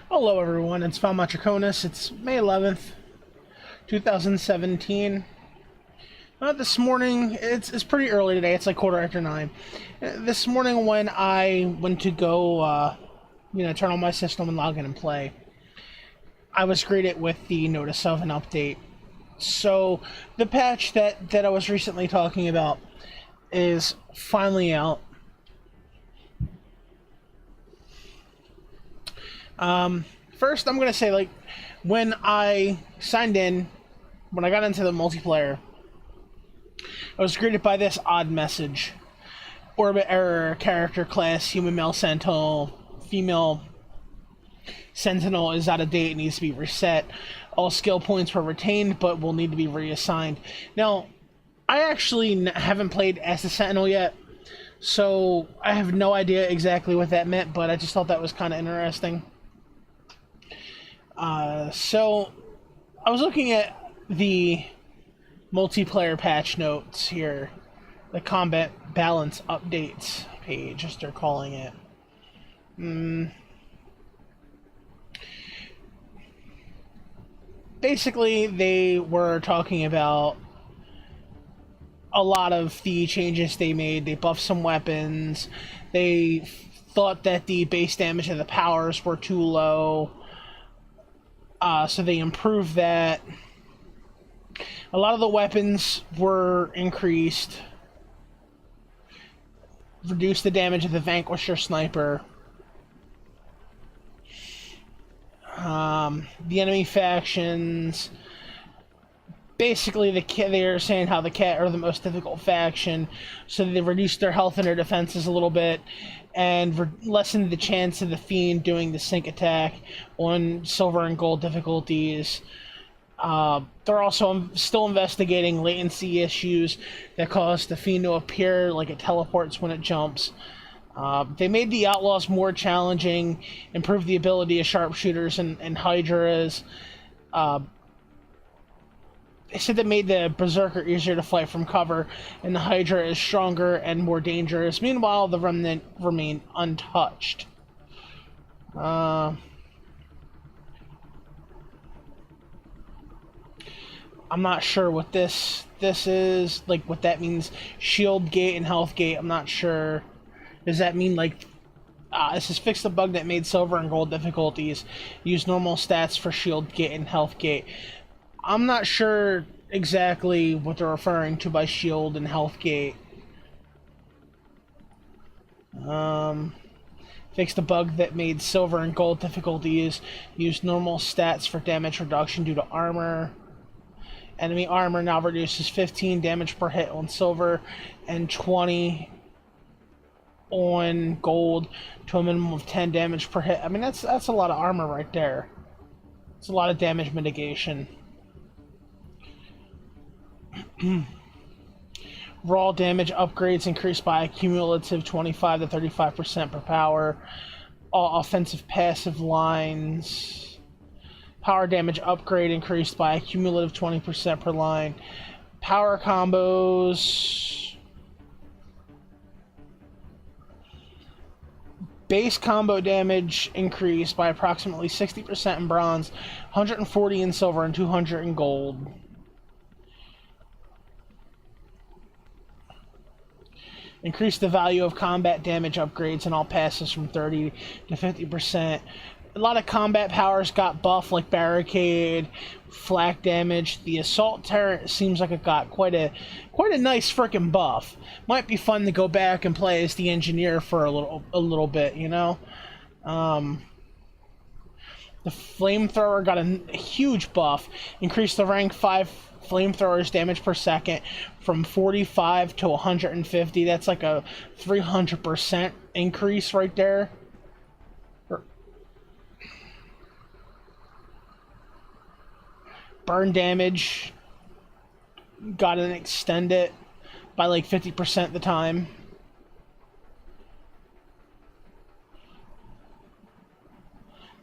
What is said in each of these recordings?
Hello everyone, it's Valmatraconis. It's May 11th, 2017. This morning, it's pretty early today, it's like quarter after 9. This morning when I went to go, turn on my system and log in and play, I was greeted with the notice of an update. So, the patch that I was recently talking about is finally out. First, I'm going to say, when I signed in, when I got into the multiplayer, I was greeted by this odd message. Orbit error, character class, human male sentinel, female sentinel is out of date and needs to be reset. All skill points were retained, but will need to be reassigned. Now, I actually haven't played as the sentinel yet, so I have no idea exactly what that meant, but I just thought that was kind of interesting. So I was looking at the multiplayer patch notes here, the combat balance updates page, as they're calling it. Basically, they were talking about a lot of the changes they made. They buffed some weapons. They thought that the base damage of the powers were too low. So they improved that. A lot of the weapons were increased. Reduced the damage of the Vanquisher Sniper. The enemy factions. Basically, they are saying how the Cat are the most difficult faction, so they reduced their health and their defenses a little bit, and lessened the chance of the Fiend doing the sync attack on silver and gold difficulties. They're also still investigating latency issues that cause the Fiend to appear like it teleports when it jumps. They made the Outlaws more challenging, improved the ability of sharpshooters and Hydras. They said that made the Berserker easier to fight from cover, and the Hydra is stronger and more dangerous. Meanwhile, the Remnant remain untouched. I'm not sure what this is, like what that means. Shield Gate and Health Gate, I'm not sure. Does that mean this is fix the bug that made silver and gold difficulties. Use normal stats for Shield Gate and Health Gate. I'm not sure exactly what they're referring to by shield and health gate. Fix the bug that made silver and gold difficulties. Use normal stats for damage reduction due to armor. Enemy armor now reduces 15 damage per hit on silver and 20 on gold to a minimum of 10 damage per hit. I mean, that's a lot of armor right there. It's a lot of damage mitigation. Raw damage upgrades increased by a cumulative 25 to 35% per power. All offensive passive lines. Power damage upgrade increased by a cumulative 20% per line. Power combos. Base combo damage increased by approximately 60% in bronze, 140 in silver, and 200 in gold. Increase the value of combat damage upgrades in all passes from 30 to 50%. A lot of combat powers got buffed, like Barricade, Flak damage. The Assault Turret seems like it got quite a nice frickin' buff. Might be fun to go back and play as the Engineer for a little bit, you know? The Flamethrower got a huge buff. Increased the rank 5 flamethrowers damage per second from 45 to 150. That's like a 300% increase right there. Burn damage got an extended by like 50% the time.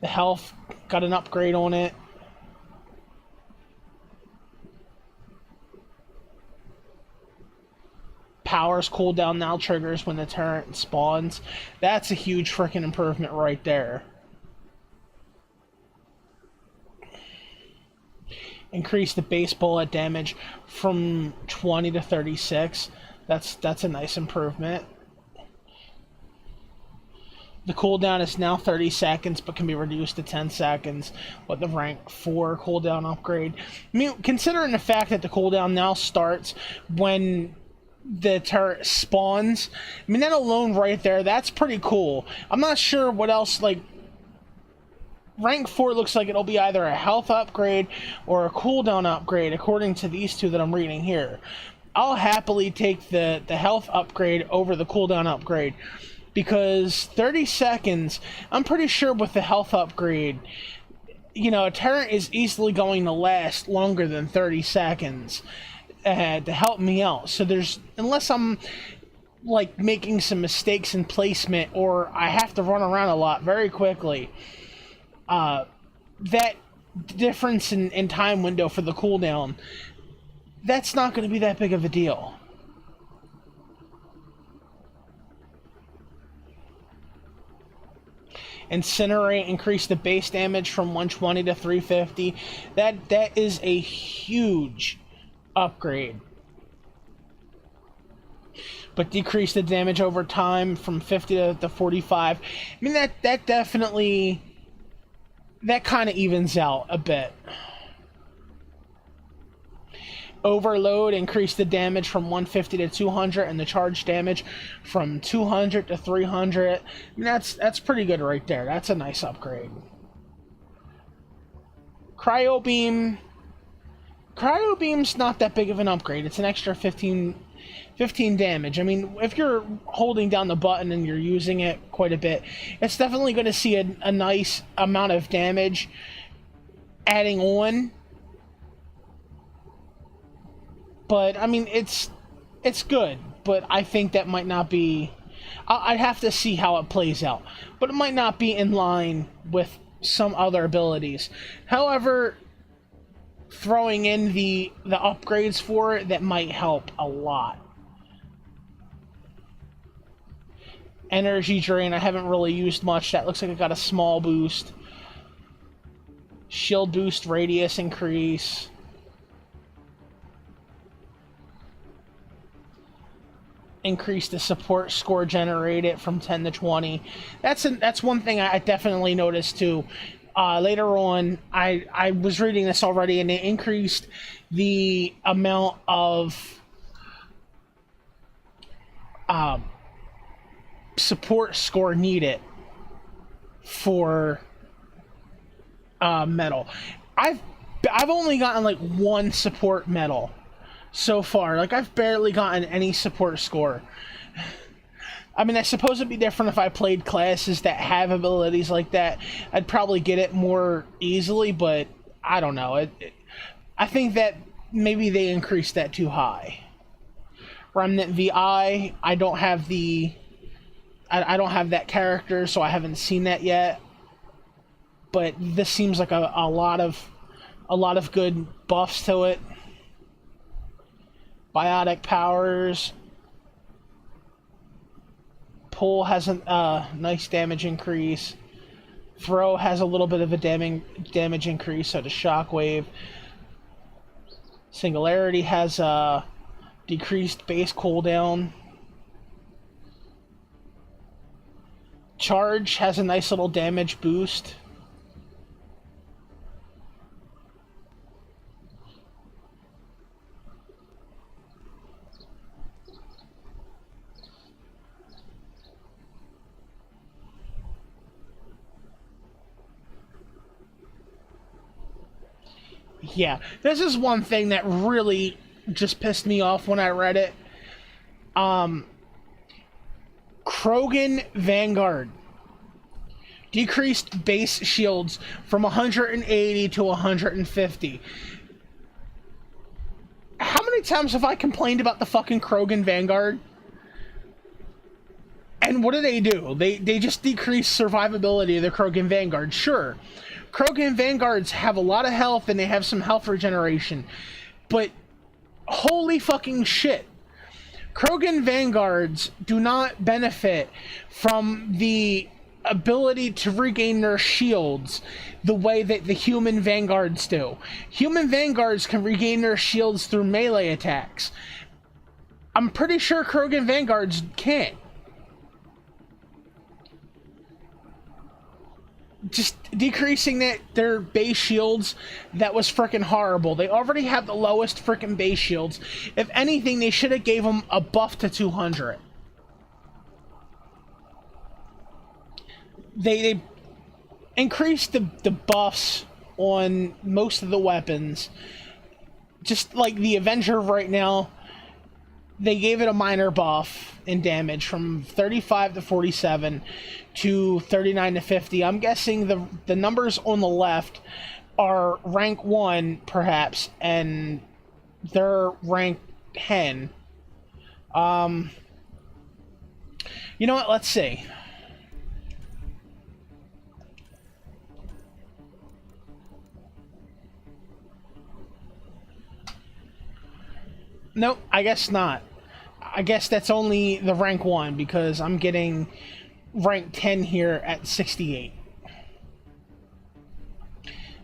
The health got an upgrade on it. Powers cooldown now triggers when the turret spawns. That's a huge freaking improvement right there. Increase the base bullet damage from 20 to 36. That's a nice improvement. The cooldown is now 30 seconds, but can be reduced to 10 seconds with the rank 4 cooldown upgrade. I mean, considering the fact that the cooldown now starts when the turret spawns, I mean, that alone right there, that's pretty cool. I'm not sure what else, like, rank 4 looks like it'll be either a health upgrade or a cooldown upgrade, according to these two that I'm reading here. I'll happily take the health upgrade over the cooldown upgrade, because 30 seconds, I'm pretty sure with the health upgrade, you know, a turret is easily going to last longer than 30 seconds to help me out. So there's, unless I'm like making some mistakes in placement or I have to run around a lot very quickly, that difference in time window for the cooldown, that's not going to be that big of a deal. Incinerate, increase the base damage from 120 to 350. That is a huge upgrade. But decrease the damage over time from 50 to 45. I mean, that definitely, that kind of evens out a bit. Overload, increase the damage from 150 to 200, and the charge damage from 200 to 300. I mean, that's pretty good right there. That's a nice upgrade. Cryo Beam. Cryo Beam's not that big of an upgrade. It's an extra 15 damage. I mean, if you're holding down the button and you're using it quite a bit, it's definitely going to see a nice amount of damage adding on. But, I mean, it's good, but I think that might not be... I'd have to see how it plays out. But it might not be in line with some other abilities. However, throwing in the upgrades for it, that might help a lot. Energy Drain, I haven't really used much. That looks like it got a small boost. Shield Boost, Radius Increase. Increase the support score generated from 10 to 20. That's one thing I definitely noticed too. Later on, I was reading this already, and they increased the amount of support score needed for medal. I've only gotten like one support medal so far. Like, I've barely gotten any support score. I mean, I suppose it'd be different if I played classes that have abilities like that. I'd probably get it more easily, but I don't know. I think that maybe they increased that too high. Remnant VI, I don't have I don't have that character, so I haven't seen that yet. But this seems like a lot of good buffs to it. Biotic powers. Pull has a nice damage increase. Throw has a little bit of a damage increase, so does Shockwave. Singularity has a decreased base cooldown. Charge has a nice little damage boost. Yeah, this is one thing that really just pissed me off when I read it. Krogan Vanguard decreased base shields from 180 to 150. How many times have I complained about the fucking Krogan Vanguard? And what do? They just decrease survivability of the Krogan Vanguard. Sure, Krogan Vanguards have a lot of health and they have some health regeneration, but holy fucking shit, Krogan Vanguards do not benefit from the ability to regain their shields the way that the human vanguards do. Human vanguards can regain their shields through melee attacks. I'm pretty sure Krogan vanguards can't. Just decreasing their base shields, that was freaking horrible. They already have the lowest freaking base shields. If anything, they should have gave them a buff to 200. They increased the buffs on most of the weapons. Just like the Avenger right now, they gave it a minor buff in damage from 35 to 47 to 39 to 50. I'm guessing the numbers on the left are rank 1, perhaps, and they're rank 10. You know what? Let's see. Nope, I guess not. I guess that's only the rank 1, because I'm getting rank 10 here at 68.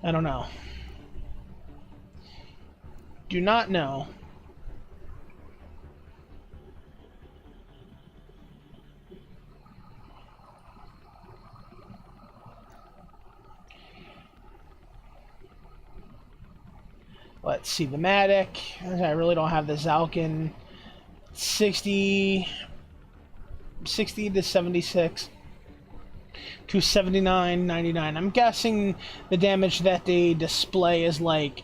I don't know. Do not know. Let's see, the Matic. I really don't have the Zalkin. 60 to 76 to 79.99. I'm guessing the damage that they display is like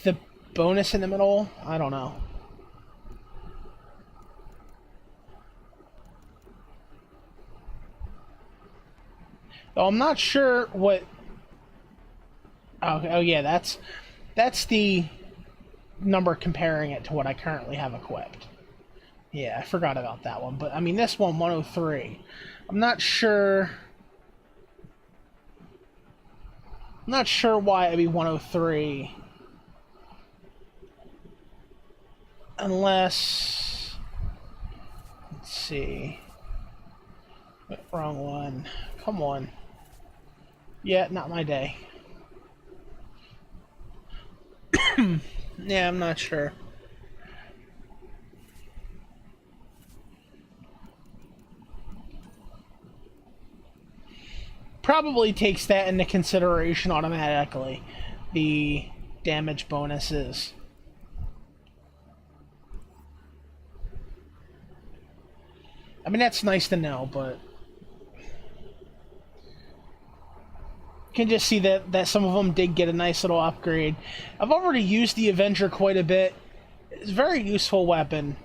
the bonus in the middle. I don't know. Oh, I'm not sure what. Oh yeah, that's the number comparing it to what I currently have equipped. Yeah, I forgot about that one. But I mean, this one, 103. I'm not sure why it'd be 103. Unless, let's see. Wrong one. Come on. Yeah, not my day. Yeah, I'm not sure. Probably takes that into consideration automatically, the damage bonuses. I mean, that's nice to know, but you can just see that some of them did get a nice little upgrade. I've already used the Avenger quite a bit. It's a very useful weapon.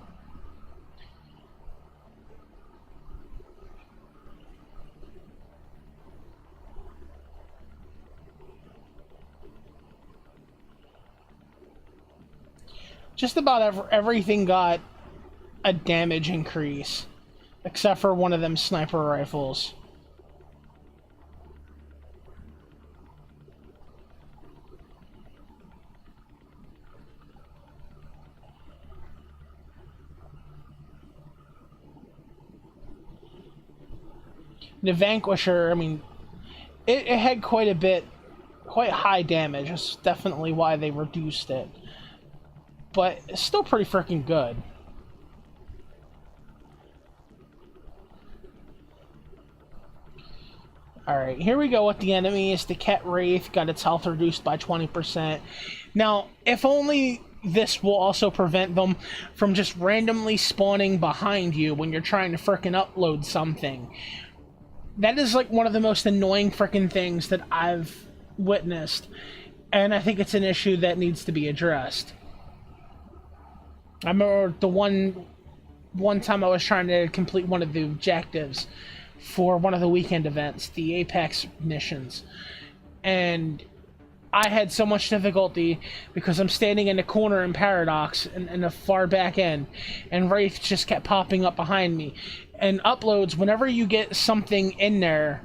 Just about everything got a damage increase, except for one of them sniper rifles. The Vanquisher, I mean, it had quite high damage. That's definitely why they reduced it. But it's still pretty freaking good. Alright, here we go with the enemies. The Ket Wraith got its health reduced by 20%. Now, if only this will also prevent them from just randomly spawning behind you when you're trying to frickin' upload something. That is like one of the most annoying frickin' things that I've witnessed. And I think it's an issue that needs to be addressed. I remember the one time I was trying to complete one of the objectives for one of the weekend events, the Apex missions, and I had so much difficulty because I'm standing in the corner in Paradox in the far back end, and Wraith just kept popping up behind me. And uploads, whenever you get something in there,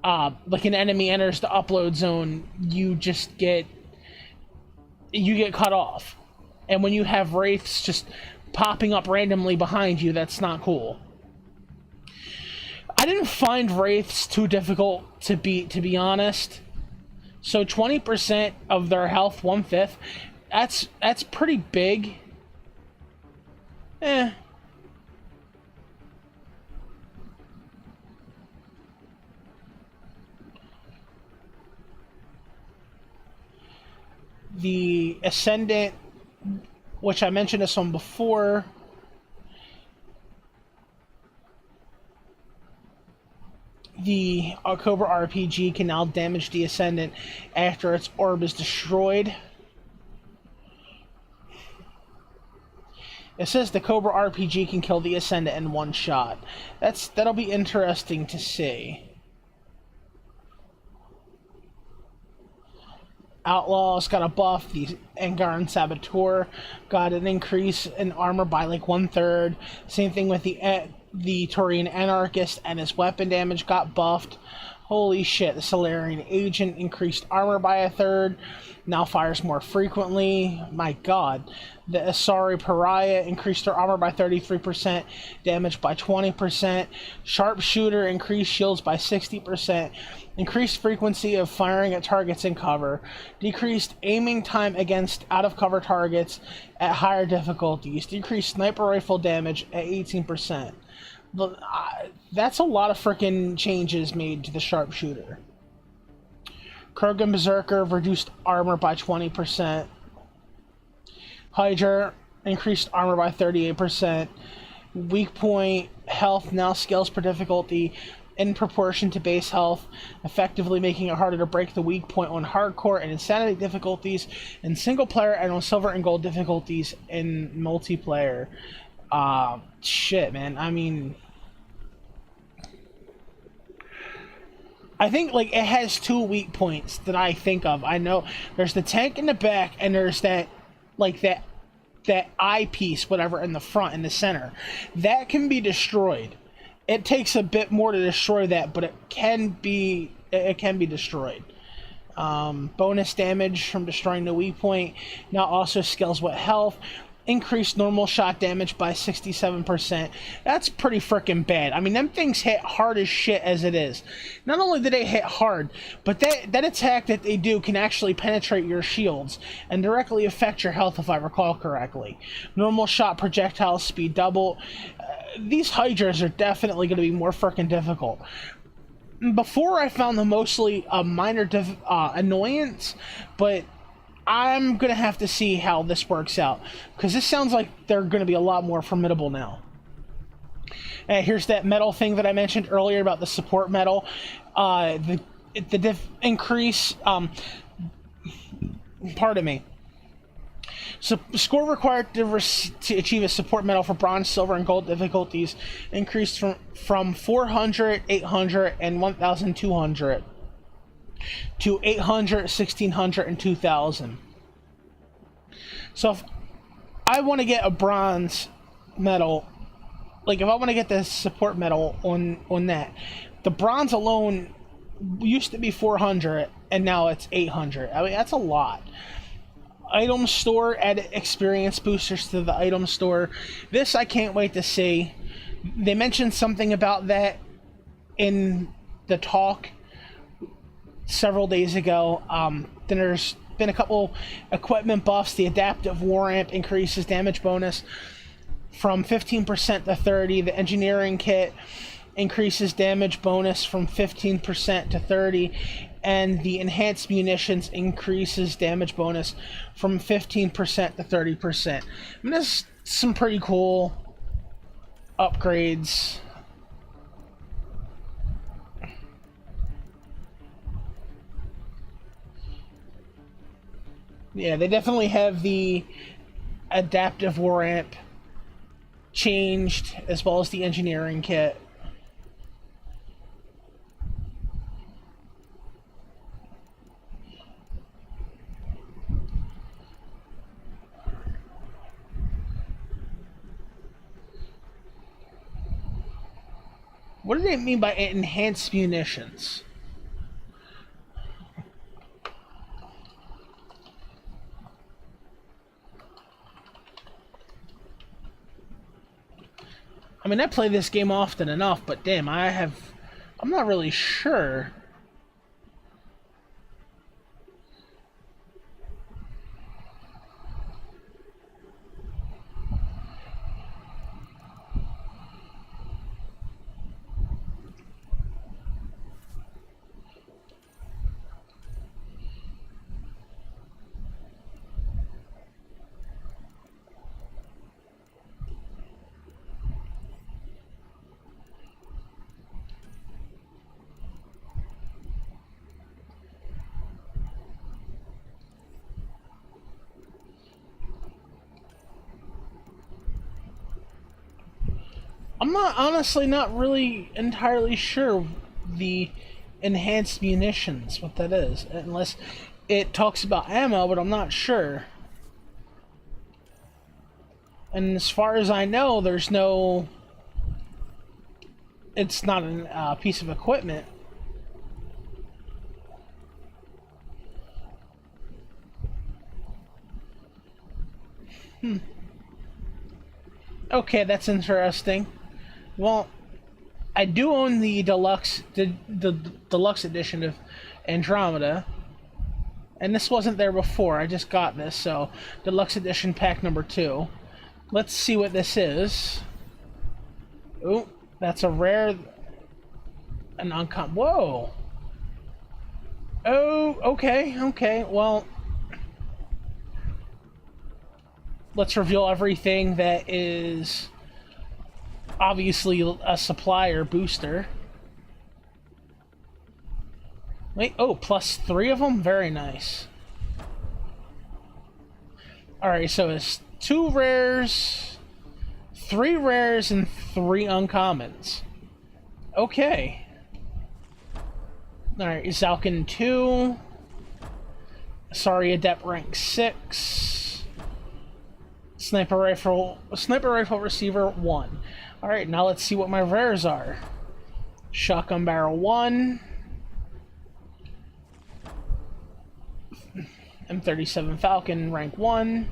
like an enemy enters the upload zone, you cut off. And when you have wraiths just popping up randomly behind you, that's not cool. I didn't find wraiths too difficult to beat, to be honest. So 20% of their health, 1/5. That's pretty big. Eh. The Ascendant, which I mentioned this one before, the Cobra RPG can now damage the Ascendant after its orb is destroyed. It says the Cobra RPG can kill the Ascendant in one shot. That'll be interesting to see. Outlaws got a buff. The Angaran Saboteur got an increase in armor by like 1/3. Same thing with the Taurian Anarchist, and his weapon damage got buffed. Holy shit, the Solarian Agent increased armor by 1/3. Now fires more frequently. My god. The Asari Pariah increased their armor by 33%, damage by 20%. Sharpshooter increased shields by 60%. Increased frequency of firing at targets in cover. Decreased aiming time against out-of-cover targets at higher difficulties. Decreased sniper rifle damage at 18%. That's a lot of freaking changes made to the Sharpshooter. Krogan Berserker reduced armor by 20%. Hydra increased armor by 38%. Weak point health now scales per difficulty in proportion to base health, effectively making it harder to break the weak point on hardcore and insanity difficulties in single player and on silver and gold difficulties in multiplayer. Shit, man. I mean, I think like it has 2 weak points that I think of. I know there's the tank in the back, and there's that eyepiece, whatever, in the front, in the center. That can be destroyed. It takes a bit more to destroy that, but it can be destroyed. Bonus damage from destroying the weak point now also scales with health. Increased normal shot damage by 67%. That's pretty freaking bad. I mean, them things hit hard as shit as it is. Not only do they hit hard, but that attack that they do can actually penetrate your shields and directly affect your health, if I recall correctly. Normal shot projectile speed double. These Hydras are definitely going to be more freaking difficult. Before, I found them mostly a minor annoyance, but I'm going to have to see how this works out, because this sounds like they're going to be a lot more formidable now. And here's that medal thing that I mentioned earlier about the support medal. The increase, pardon me. So score required to achieve a support medal for bronze, silver, and gold difficulties increased from 400, 800, and 1,200. To 800, 1,600, and 2,000. So if I want to get a bronze medal, like if I want to get the support medal on that, the bronze alone used to be 400, and now it's 800. I mean, that's a lot. Item store, add experience boosters to the item store. This I can't wait to see. They mentioned something about that in the talk several days ago. Then there's been a couple equipment buffs. The adaptive war amp increases damage bonus from 15% to 30%. The engineering kit increases damage bonus from 15% to 30%. And the enhanced munitions increases damage bonus from 15% to 30%. I mean, there's some pretty cool upgrades. Yeah, they definitely have the adaptive war amp changed, as well as the engineering kit. What do they mean by enhanced munitions? I mean, I play this game often enough, but damn, I'm not really sure. I'm not honestly not really entirely sure the enhanced munitions, what that is, unless it talks about ammo, but I'm not sure. And as far as I know, there's no. It's not a piece of equipment. Okay, that's interesting. Well, I do own the deluxe edition of Andromeda, and this wasn't there before. I just got this, so deluxe edition pack number 2. Let's see what this is. Ooh, that's a rare, an uncommon. Whoa. Oh, okay. Well, let's reveal everything that is obviously a supplier booster. Wait, oh, plus 3 of them? Very nice. Alright, so it's 2 rares, 3 rares, and 3 uncommons. Okay. Alright, Zalkin 2. Sorry, Adept rank 6. Sniper rifle receiver 1. Alright, now let's see what my rares are. Shotgun barrel 1. M37 Falcon rank 1.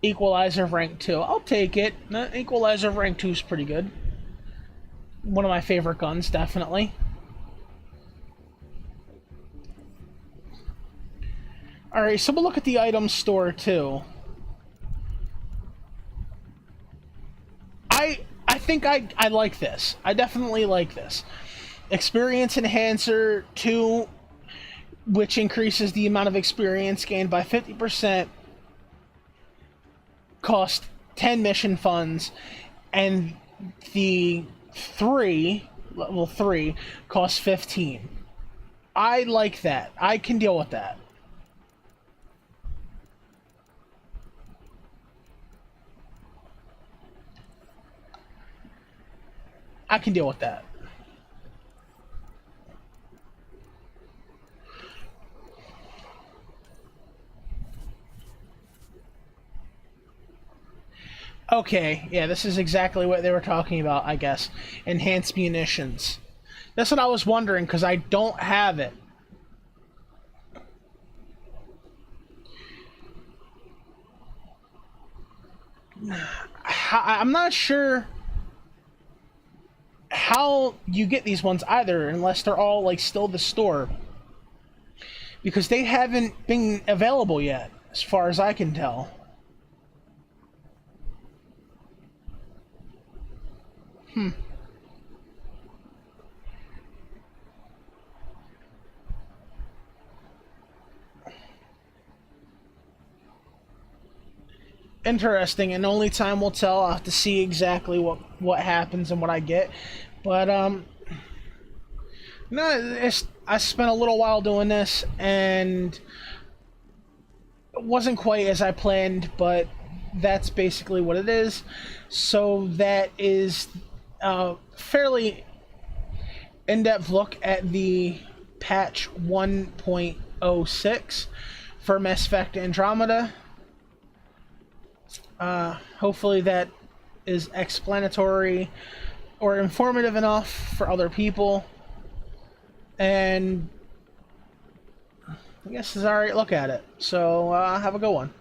Equalizer rank 2. I'll take it. Equalizer rank 2 is pretty good. One of my favorite guns, definitely. Alright, so we'll look at the item store too. I think I like this. I definitely like this. Experience Enhancer 2, which increases the amount of experience gained by 50%, cost 10 mission funds, and the level 3, costs 15. I like that. I can deal with that. I can deal with that. Okay, yeah, this is exactly what they were talking about, I guess. Enhanced munitions. That's what I was wondering, because I don't have it. I'm not sure how you get these ones either, unless they're all like still the store, because they haven't been available yet as far as I can tell. Interesting, and only time will tell. I'll have to see exactly what happens and what I get, but no, I spent a little while doing this, and it wasn't quite as I planned, but that's basically what it is. So that is a fairly in-depth look at the patch 1.06 for Mass Effect Andromeda. Hopefully that is explanatory or informative enough for other people. And I guess it's alright look at it. So have a good one.